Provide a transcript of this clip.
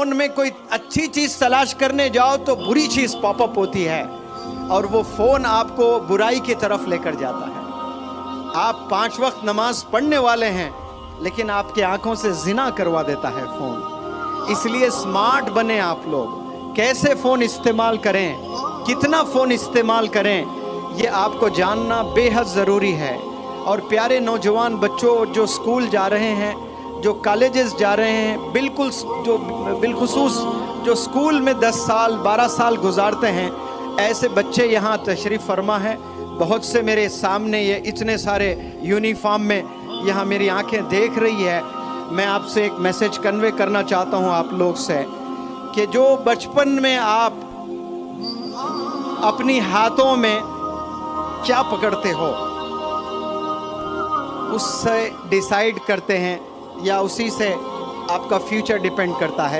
Phone में कोई अच्छी चीज तलाश करने जाओ तो बुरी चीज पॉपअप होती है और वो फोन आपको बुराई की तरफ लेकर जाता है। आप 5 वक्त नमाज पढ़ने वाले हैं लेकिन आपकी आंखों से जिना करवा देता है फोन। इसलिए स्मार्ट बने आप लोग। कैसे फोन इस्तेमाल करें, कितना फोन इस्तेमाल करें, ये आपको जानना बेहद ज़रूरी है। और प्यारे नौजवान बच्चों जो स्कूल जा रहे हैं, जो कॉलेजेस जा रहे हैं, बिलखुसूस जो स्कूल में 10 साल 12 साल गुजारते हैं, ऐसे बच्चे यहाँ तशरीफ़ फरमा है। बहुत से मेरे सामने ये इतने सारे यूनिफॉर्म में यहाँ मेरी आंखें देख रही है। मैं आपसे एक मैसेज कन्वे करना चाहता हूँ आप लोग से कि जो बचपन में आप अपनी हाथों में क्या पकड़ते हो उससे डिसाइड करते हैं या उसी से आपका फ्यूचर डिपेंड करता है।